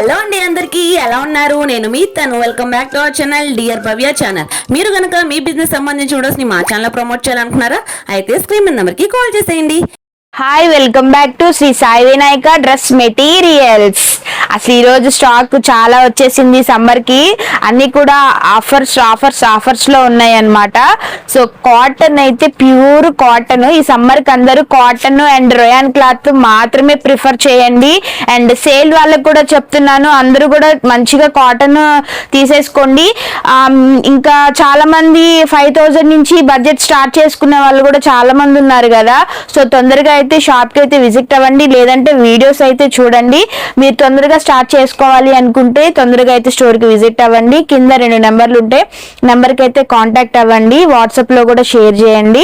Hello అండి, అందరికీ ఎలా ఉన్నారు? నేను మీ తను. Welcome back to our channel dear Bhavya channel. మీరు కనుక మీ బిజినెస్ సంబంధించిన వీడియోస్ ని మా ఛానల్ ప్రమోట్ చేయాలనుకున్నారా? అయితే స్క్రీన్ నెంబర్ కి కాల్ చేసేయండి. Hi, welcome back to Sri Sai Vinayaka dress materials. అసలు ఈరోజు స్టాక్ చాలా వచ్చేసింది. సమ్మర్ కి అన్ని కూడా ఆఫర్స్ లో ఉన్నాయి అన్నమాట. సో కాటన్ అయితే ప్యూర్ కాటన్. ఈ సమ్మర్ కి అందరూ కాటన్ అండ్ రయాన్ క్లాత్ మాత్రమే ప్రిఫర్ చేయండి. అండ్ సేల్ వాళ్ళకి కూడా చెప్తున్నాను, అందరూ కూడా మంచిగా కాటన్ తీసేసుకోండి. ఇంకా చాలా మంది 5000 నుంచి బడ్జెట్ స్టార్ట్ చేసుకునే వాళ్ళు కూడా చాలా మంది ఉన్నారు కదా. సో తొందరగా అయితే షాప్ కి అయితే విజిట్ అవ్వండి, లేదంటే వీడియోస్ అయితే చూడండి. మీరు తొందరగా స్టార్ట్ చేసుకోవాలి అనుకుంటే తొందరగా అయితే స్టోర్ కి విజిట్ అవ్వండి. కింద 2 నెంబర్లు ఉంటాయి, నెంబర్ కి అయితే కాంటాక్ట్ అవ్వండి. వాట్సాప్ లో కూడా షేర్ చేయండి.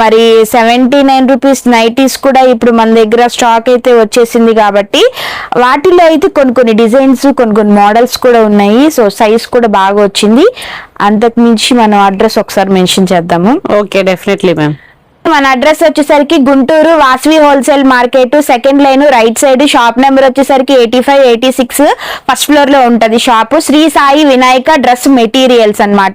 మరి 79 రూపీస్ నైటీస్ కూడా ఇప్పుడు మన దగ్గర స్టాక్ అయితే వచ్చేసింది కాబట్టి వాటిలో అయితే కొన్ని డిజైన్స్ కొన్ని మోడల్స్ కూడా ఉన్నాయి. సో సైజ్ కూడా బాగా వచ్చింది. అంతకు మించి మనం అడ్రస్ ఒకసారి మెన్షన్ చేద్దాము. Okay, definitely ma'am. మన అడ్రస్ వచ్చేసరికి Guntur Vasavi wholesale market, second line right side. Shop number వచ్చేసరికి 85, 86 ఫస్ట్ ఫ్లోర్ లో ఉంటది shop. Shri Sai Vinayaka dress materials అన్నమాట.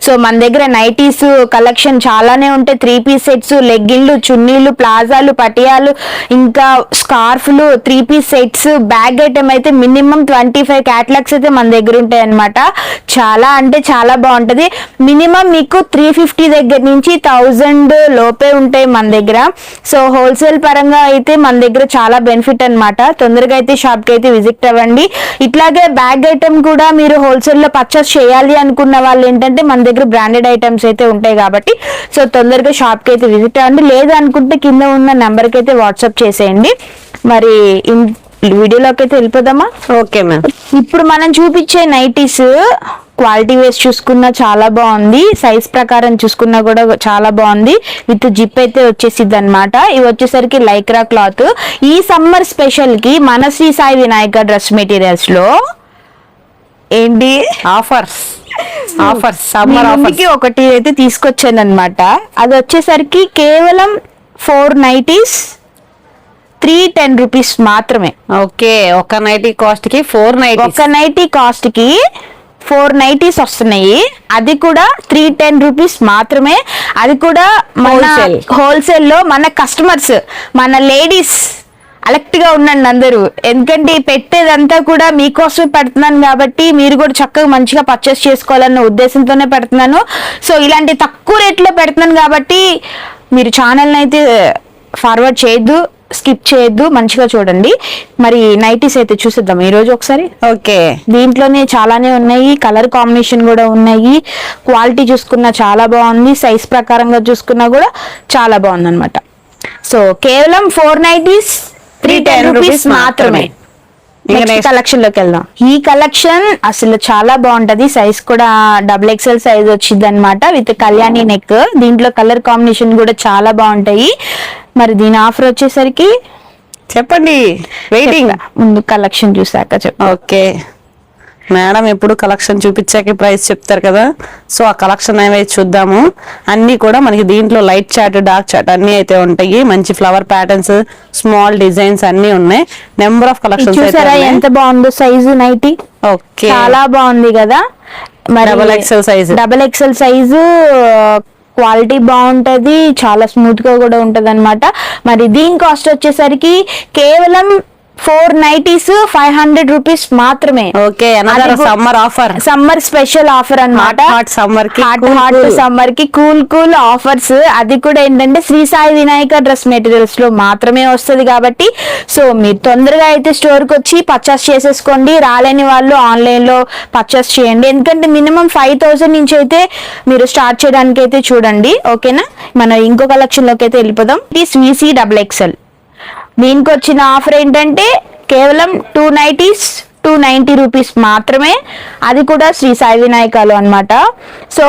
సో మన దగ్గర నైటీస్ కలెక్షన్ చాలానే ఉంటాయి. 3 పీస్ సెట్స్, లెగ్గిన్లు, చున్నీలు, ప్లాజాలు, పటియాలు, ఇంకా స్కార్ఫ్లు, 3 పీస్ సెట్స్, బ్యాగ్ ఐటమ్ అయితే మినిమం 25 క్యాటలాగ్స్ అయితే మన దగ్గర ఉంటాయి అన్నమాట. చాలా అంటే చాలా బాగుంటది. మినిమం మీకు 350 దగ్గర నుంచి 1000 లోపే ఉంటాయి మన దగ్గర. సో హోల్సేల్ పరంగా అయితే మన దగ్గర చాలా బెనిఫిట్ అన్నమాట. తొందరగా అయితే షాప్ కి అయితే విజిట్ అవ్వండి. ఇట్లాగే బ్యాగ్ ఐటమ్ కూడా మీరు హోల్సేల్ లో పర్చేస్ చేయాలి అనుకున్న వాళ్ళు ఏంటంటే మన దగ్గర బ్రాండెడ్ ఐటమ్స్ అయితే ఉంటాయి కాబట్టి సో తొందరగా షాప్ కి అయితే విజిట్ అవ్వండి. లేదు అనుకుంటే కింద ఉన్న నెంబర్ కి అయితే వాట్సాప్ చేసేయండి. మరి వీడియోలోకి అయితే వెళ్ళిపోదామా? Okay ma'am. ఇప్పుడు మనం చూపించే నైటీస్ క్వాలిటీ వైస్ చూసుకున్నా చాలా బాగుంది, సైజ్ ప్రకారం చూసుకున్నా కూడా చాలా బాగుంది. విత్ జిప్ అయితే వచ్చేసిద్ది అనమాట. ఇవి వచ్చేసరికి లైక్రా క్లాత్. ఈ సమ్మర్ స్పెషల్ కి మన శ్రీ సాయి వినాయక డ్రెస్ మెటీరియల్స్ లో ఏంటి ఆఫర్స్ సమ్మర్ ఆఫర్స్ ఒకటి అయితే తీసుకొచ్చాను అనమాట. అది వచ్చేసరికి కేవలం 4 నైటీస్ 310 రూపీస్ మాత్రమే. ఓకే, ఒక నైటీ కాస్ట్ కి 4 నైటీస్. ఒక నైటీ కాస్ట్ కి 4 నైటీస్ వస్తున్నాయి. అది కూడా 310 రూపీస్ మాత్రమే. అది కూడా మన హోల్సేల్ లో మన కస్టమర్స్, మన లేడీస్ అలెక్ట్ గా ఉండండి అందరూ. ఎందుకంటే పెట్టేదంతా కూడా మీకోసమే పెడుతున్నాను కాబట్టి మీరు కూడా చక్కగా మంచిగా పర్చేస్ చేసుకోవాలన్న ఉద్దేశంతోనే పెడుతున్నాను. సో ఇలాంటి తక్కువ రేట్లో పెడుతున్నాను కాబట్టి మీరు ఛానల్ని అయితే ఫార్వర్డ్ చేయొద్దు, స్కిప్ చేయొద్దు, మంచిగా చూడండి. మరి నైటీస్ అయితే చూసిద్దాం ఈ రోజు ఒకసారి. ఓకే, దీంట్లోనే చాలానే ఉన్నాయి, కలర్ కాంబినేషన్ కూడా ఉన్నాయి. క్వాలిటీ చూసుకున్నా చాలా బాగుంది, సైజ్ ప్రకారంగా చూసుకున్నా కూడా చాలా బాగుంది అనమాట. సో కేవలం 4 నైటీస్ 310 రూపీస్ మాత్రమే. కలెక్షన్ లోకి వెళ్దాం. ఈ కలెక్షన్ అసలు చాలా బాగుంటది. సైజ్ కూడా XXL సైజ్ వచ్చింది అనమాట. With Kalyani neck. దీంట్లో కలర్ కాంబినేషన్ కూడా చాలా బాగుంటాయి. మరి దీని ఆఫర్ వచ్చేసరికి చెప్పండి, వెయిటింగ్. ముందు కలెక్షన్ చూసాక చెప్పండి. ఓకే మేడం, ఎప్పుడు కలెక్షన్ చూపించాక ప్రైస్ చెప్తారు కదా. సో ఆ కలెక్షన్ ఏవైతే చూద్దాము. అన్ని కూడా మనకి దీంట్లో లైట్ చార్ట్, డార్క్ చార్ట్ అన్ని అయితే ఉంటాయి. మంచి ఫ్లవర్ ప్యాటర్న్స్, స్మాల్ డిజైన్స్ అన్ని ఉన్నాయి. నెంబర్ ఆఫ్ కలెక్షన్స్ చూసారా ఎంత బాగుందో సైజు నైటీ. ఓకే, చాలా బాగుంది కదా. మరి XXL సైజు క్వాలిటీ బాగుంటది, చాలా స్మూత్ గా కూడా ఉంటది అనమాట. మరి దీని కాస్ట్ వచ్చేసరికి కేవలం 4 నైటీస్ 500 రూపీస్ మాత్రమే. Okay, summer offer, summer special offer అన్నమాట. సమ్మర్ కి సమ్మర్ కి కూల్ ఆఫర్స్. అది కూడా ఏంటంటే శ్రీ సాయి వినాయక డ్రెస్ మెటీరియల్స్ లో మాత్రమే వస్తుంది కాబట్టి సో మీరు తొందరగా అయితే స్టోర్ కి వచ్చి పర్చేస్ చేసేసుకోండి. రాలేని వాళ్ళు ఆన్లైన్ లో పర్చేస్ చేయండి. ఎందుకంటే మినిమం 5000 నుంచి అయితే మీరు స్టార్ట్ చేయడానికి అయితే చూడండి. ఓకేనా, మనం ఇంకో కలెక్షన్ లోకి అయితే వెళ్ళిపోదాం. VC XXL. దీనికి వచ్చిన ఆఫర్ ఏంటంటే కేవలం 2 నైటీస్ 290 రూపీస్ మాత్రమే. అది కూడా శ్రీ సాయి వినాయకాలు అనమాట. సో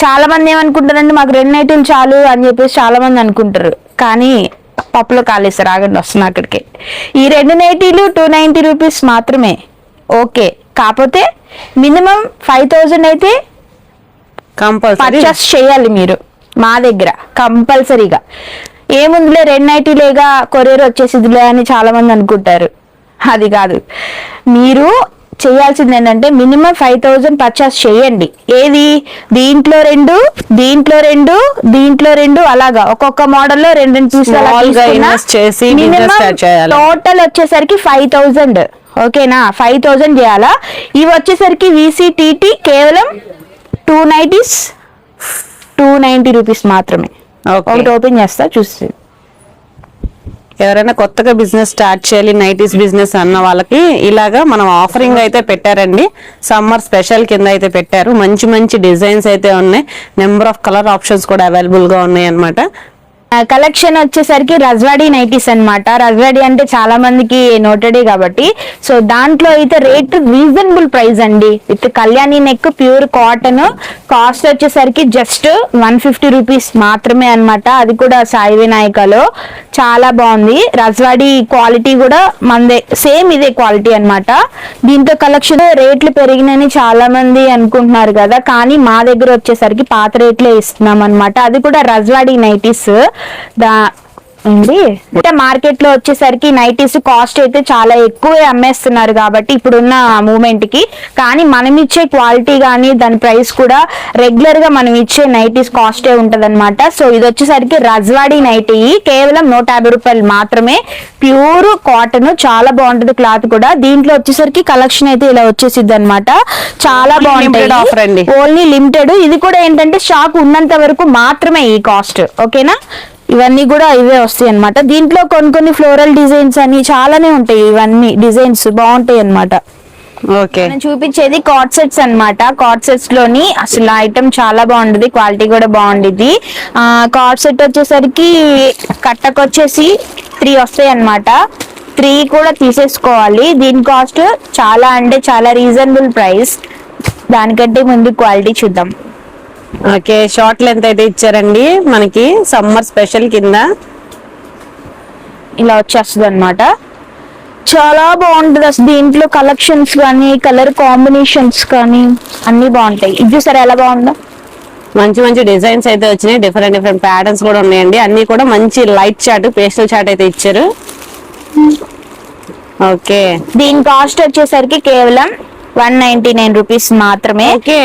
చాలా మంది ఏమనుకుంటారంటే మాకు 2 నైటీలు చాలు అని చెప్పేసి చాలా మంది అనుకుంటారు. కానీ పప్పులో కాలేస్తారు. ఆగండి, వస్తున్నా అక్కడికి. ఈ 2 నైటీలు 290 రూపీస్ మాత్రమే. ఓకే, కాకపోతే మినిమం 5000 అయితే పర్చేస్ చేయాలి మీరు మా దగ్గర కంపల్సరీగా. ఏముందిలే 2 నైటీలేగా కొరియర్ వచ్చేసిదిలే అని చాలా మంది అనుకుంటారు. అది కాదు, మీరు చేయాల్సింది ఏంటంటే మినిమం 5,000 పర్చేస్ చేయండి. ఏది, దీంట్లో రెండు, దీంట్లో రెండు, దీంట్లో రెండు, అలాగా ఒక్కొక్క మోడల్లో రెండు Small గా invest చేసి business start చేయాలి. టోటల్ వచ్చేసరికి 5,000. ఓకేనా, 5,000 చేయాలా. ఇవి వచ్చేసరికి VCTT కేవలం 290 రూపీస్ మాత్రమే. Okay. ఒకటి ఓపెన్ చేస్తా చూసి. ఎవరైనా కొత్తగా బిజినెస్ స్టార్ట్ చేయాలి నైటీస్ బిజినెస్ అన్న వాళ్ళకి ఇలాగా మనం ఆఫరింగ్ అయితే పెట్టారండి. సమ్మర్ స్పెషల్ కింద అయితే పెట్టారు. మంచి మంచి డిజైన్స్ అయితే ఉన్నాయి. నెంబర్ ఆఫ్ కలర్ ఆప్షన్స్ కూడా అవైలబుల్ గా ఉన్నాయి అన్నమాట. కలెక్షన్ వచ్చేసరికి రజ్వాడి నైటీస్ అన్నమాట. రజ్వాడి అంటే చాలా మందికి నోటెడే కాబట్టి, సో దాంట్లో అయితే రేట్ రీజనబుల్ ప్రైస్ అండి. With Kalyani neck, pure cotton. Cost వచ్చేసరికి జస్ట్ 150 రూపీస్ మాత్రమే అన్నమాట. అది కూడా సాయి వినాయకలో చాలా బాగుంది. రజ్వాడి క్వాలిటీ కూడా మందే, సేమ్ ఇదే క్వాలిటీ అన్నమాట. దీంతో కలెక్షన్ రేట్లు పెరిగినని చాలా మంది అనుకుంటున్నారు కదా, కానీ మా దగ్గర వచ్చేసరికి పాత రేట్లే ఇస్తున్నాం అన్నమాట. అది కూడా రజ్వాడి నైటీస్. మార్కెట్ లో వచ్చేసరికి నైటీస్ కాస్ట్ అయితే చాలా ఎక్కువే అమ్మేస్తున్నారు కాబట్టి ఇప్పుడున్న మూమెంట్ కి, కానీ మనం ఇచ్చే క్వాలిటీ గానీ దాని ప్రైస్ కూడా రెగ్యులర్ గా మనం ఇచ్చే నైటీస్ కాస్టే ఉంటది అనమాట. సో ఇది వచ్చేసరికి రజ్వాడి నైటీ కేవలం 150 రూపాయలు మాత్రమే. ప్యూర్ కాటన్, చాలా బాగుంటది క్లాత్ కూడా. దీంట్లో వచ్చేసరికి కలెక్షన్ అయితే ఇలా వచ్చేసిద్ది అనమాట. చాలా బాగుంటుంది, ఓన్లీ లిమిటెడ్. ఇది కూడా ఏంటంటే స్టాక్ ఉన్నంత వరకు మాత్రమే ఈ కాస్ట్. ఓకేనా, ఇవన్నీ కూడా ఇవే వస్తాయి అన్నమాట. దీంట్లో కొన్ని ఫ్లోరల్ డిజైన్స్ అని చాలానే ఉంటాయి. ఇవన్నీ డిజైన్స్ బాగుంటాయి అన్నమాట. ఓకే, నేను చూపించేది కార్డ్ సెట్స్ అన్నమాట. కార్డ్ సెట్స్ లోని అసలు ఐటమ్ చాలా బాగుంటది, క్వాలిటీ కూడా బాగుండేది. కార్డ్ సెట్ వచ్చేసరికి కట్టకొచ్చేసి 3 వస్తాయి అన్నమాట. 3 కూడా తీసేసుకోవాలి. దీని కాస్ట్ చాలా అంటే చాలా రీజనబుల్ ప్రైస్. దానికంటే ముందు క్వాలిటీ చూద్దాం. ఓకే, షార్ట్ లెంత్ అయితే ఇచ్చారండి మనకి సమ్మర్ స్పెషల్ కింద. ఇలా వచ్చేస్తుంది అనమాట. చాలా బాగుంటది అసలు. దీంట్లో కలెక్షన్స్ కానీ కలర్ కాంబినేషన్స్ కానీ అన్ని బాగుంటాయి. ఇది చూసారా ఎలా బాగుందో. మంచి మంచి డిజైన్స్ అయితే వచ్చినాయి. డిఫరెంట్ ప్యాటర్న్స్ కూడా ఉన్నాయండి. అన్ని కూడా మంచి లైట్ చాట్, పేస్టల్ చాట్ అయితే ఇచ్చారు. ఓకే, దీని కాస్ట్ వచ్చేసరికి కేవలం 199 రూపీస్ మాత్రమే. ఓకే,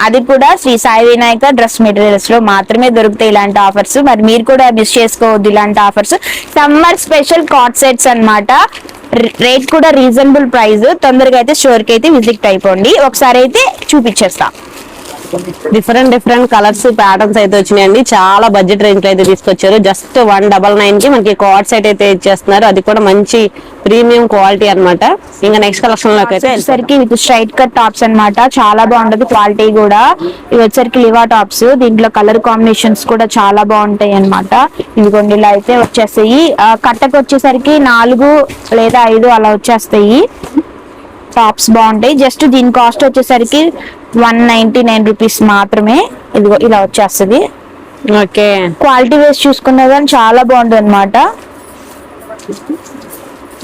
అది కూడా శ్రీ సాయి వినాయక డ్రెస్ మెటీరియల్స్ లో మాత్రమే దొరుకుతాయి ఇలాంటి ఆఫర్స్. మరి మీరు కూడా మిస్ చేసుకోవద్దు ఇలాంటి offers. Summer special card sets అన్నమాట. రేట్ కూడా రీజనబుల్ ప్రైస్. తొందరగా అయితే స్టోర్ కి అయితే విజిట్ అయిపోండి. ఒకసారి అయితే చూపించేస్తా. డిఫరెంట్ కలర్స్, ప్యాటర్న్స్ అయితే వచ్చినాయండి. చాలా బడ్జెట్ రేంజ్ లో అయితే తీసుకొచ్చారు. జస్ట్ 199 కి మనకి కార్డ్ సెట్ అయితే ఇచ్చేస్తున్నారు. అది కూడా మంచి ప్రీమియం క్వాలిటీ అన్నమాట. ఇంకా నెక్స్ట్ కలెక్షన్ లోకి అయితే వచ్చేసరికి విత్ స్ట్రైట్ కట్ టాప్స్ అన్నమాట. చాలా బాగుంటది క్వాలిటీ కూడా. ఇవి వచ్చేసరికి లివా టాప్స్. దీంట్లో కలర్ కాంబినేషన్స్ కూడా చాలా బాగుంటాయి అన్నమాట. ఇదిగోండి ఇలా అయితే వచ్చేస్తాయి. కట్టకు వచ్చేసరికి 4 లేదా 5 అలా వచ్చేస్తాయి. టాప్స్ బాగుంటాయి. జస్ట్ దీని కాస్ట్ వచ్చేసరికి 199 రూపీస్ మాత్రమే. ఇదిగో ఇలా వచ్చేస్తుంది. ఓకే, క్వాలిటీ వేస్ చూసుకున్నా కానీ చాలా బాగుంటుంది అనమాట.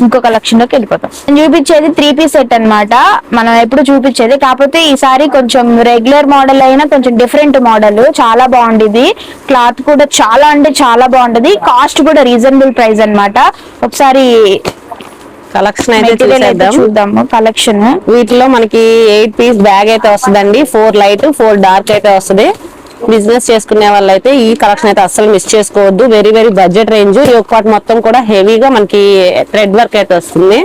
ఇంకో కలెక్షన్ లోకి వెళ్ళిపోతాం. నేను చూపించేది 3 పీస్ సెట్ అన్నమాట. మనం ఎప్పుడు చూపించేది, కాకపోతే ఈసారి కొంచెం రెగ్యులర్ మోడల్ అయినా కొంచెం డిఫరెంట్ మోడల్. చాలా బాగుండేది. క్లాత్ కూడా చాలా అంటే చాలా బాగుంటది. కాస్ట్ కూడా రీజనబుల్ ప్రైస్ అన్నమాట. ఒకసారి కలెక్షన్ అయితే చూద్దాము. కలెక్షన్ వీటిలో మనకి 8 పీస్ బ్యాగ్ అయితే వస్తుందండి. 4 లైట్ 4 డార్క్ అయితే వస్తుంది. బిజినెస్ చేసుకునే వాళ్ళైతే ఈ కలెక్షన్ అయితే అస్సలు మిస్ చేసుకోవద్దు. Very budget range. ఈ ఒక్కటి మొత్తం కూడా హెవీగా మనకి థ్రెడ్ వర్క్ అయితే వస్తుంది.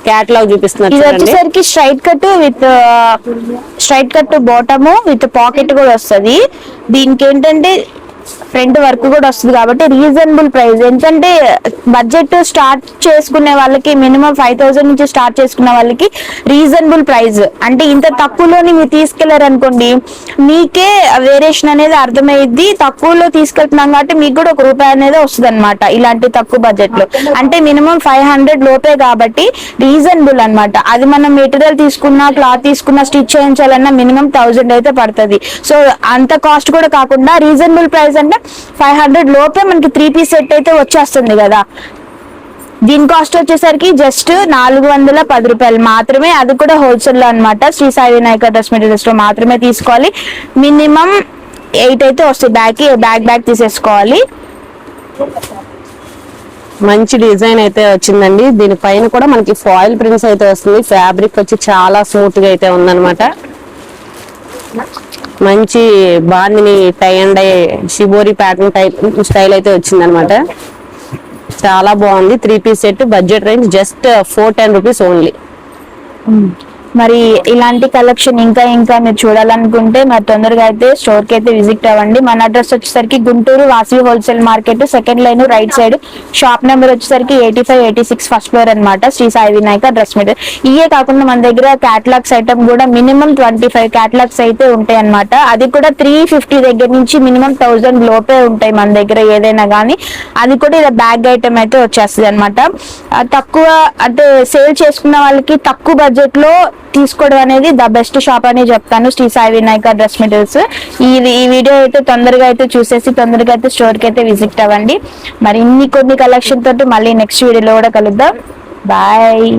క్యాటలాగ్ చూపిస్తున్నారు. ఇది వచ్చేసరికి straight cut bottom with pocket కూడా వస్తుంది. దీనికి ఏంటంటే ఫ్రంట్ వర్క్ కూడా వస్తుంది కాబట్టి రీజనబుల్ ప్రైస్. ఎందుకంటే బడ్జెట్ స్టార్ట్ చేసుకునే వాళ్ళకి మినిమం 5,000 నుంచి స్టార్ట్ చేసుకునే వాళ్ళకి రీజనబుల్ ప్రైస్. అంటే ఇంత తక్కువలోని మీరు తీసుకెళ్లారు అనుకోండి, మీకే వేరియేషన్ అనేది అర్థమైద్ది. తక్కువలో తీసుకెళ్తున్నాం కాబట్టి మీకు కూడా ₹1 అనేది వస్తుంది అనమాట. ఇలాంటి తక్కువ బడ్జెట్ లో అంటే మినిమం 500 లోపే కాబట్టి రీజనబుల్ అన్నమాట. అది మనం మెటీరియల్ తీసుకున్నా, క్లాత్ తీసుకున్నా, స్టిచ్ చేయించాలన్నా మినిమం 1000 అయితే పడుతుంది. సో అంత కాస్ట్ కూడా కాకుండా రీజనబుల్ ప్రైస్ అంటే 500 లోపే మనకి 3 పీస్ సెట్ అయితే వచ్చేస్తుంది కదా. దీని కాస్ట్ వచ్చేసరికి జస్ట్ 410 రూపాయలు మాత్రమే. అది కూడా హోల్సేల్ లో అనమాట. శ్రీ సాయి వినాయక డ్రెస్ మెటీరియల్స్ లో మాత్రమే తీసుకోవాలి. మినిమం 8 అయితే వస్తాయి. బ్యాగ్ తీసేసుకోవాలి. మంచి డిజైన్ అయితే వచ్చిందండి. దీనిపైన కూడా మనకి ఫాయిల్ ప్రింట్స్ అయితే వస్తుంది. ఫ్యాబ్రిక్ వచ్చి చాలా స్మూత్ గా అయితే ఉందన్నమాట. మంచి bandhani tie and dye shibori pattern type style అయితే వచ్చింది అనమాట. చాలా బాగుంది. 3 piece set. Budget range just 410 rupees only. మరి ఇలాంటి కలెక్షన్ ఇంకా మీరు చూడాలనుకుంటే మరి తొందరగా అయితే స్టోర్ కి అయితే విజిట్ అవ్వండి. మన అడ్రస్ వచ్చేసరికి Guntur Vasavi wholesale market, second line right side. Shop number వచ్చేసరికి 85, 86 ఫస్ట్ ఫ్లోర్ అనమాట. Shri Sai Vinayaka dress material. ఇవే కాకుండా మన దగ్గర క్యాటలాగ్స్ ఐటమ్ కూడా మినిమం 25 క్యాటలాగ్స్ అయితే ఉంటాయి అనమాట. అది కూడా 350 దగ్గర నుంచి మినిమం 1000 లోపే ఉంటాయి మన దగ్గర ఏదైనా కానీ. అది కూడా ఇలా బ్యాగ్ ఐటమ్ అయితే వచ్చేస్తుంది అనమాట. తక్కువ అంటే సేల్ చేసుకున్న వాళ్ళకి తక్కువ బడ్జెట్ లో తీసుకోవడం అనేది ద బెస్ట్ షాప్ అని చెప్తాను. Shri Sai Vinayaka dress materials. ఈ వీడియో అయితే తొందరగా అయితే చూసేసి తొందరగా అయితే స్టోర్ కి అయితే విజిట్ అవ్వండి. మరి కొన్ని కలెక్షన్ తోటి మళ్ళీ నెక్స్ట్ వీడియోలో కూడా కలుద్దాం. బాయ్.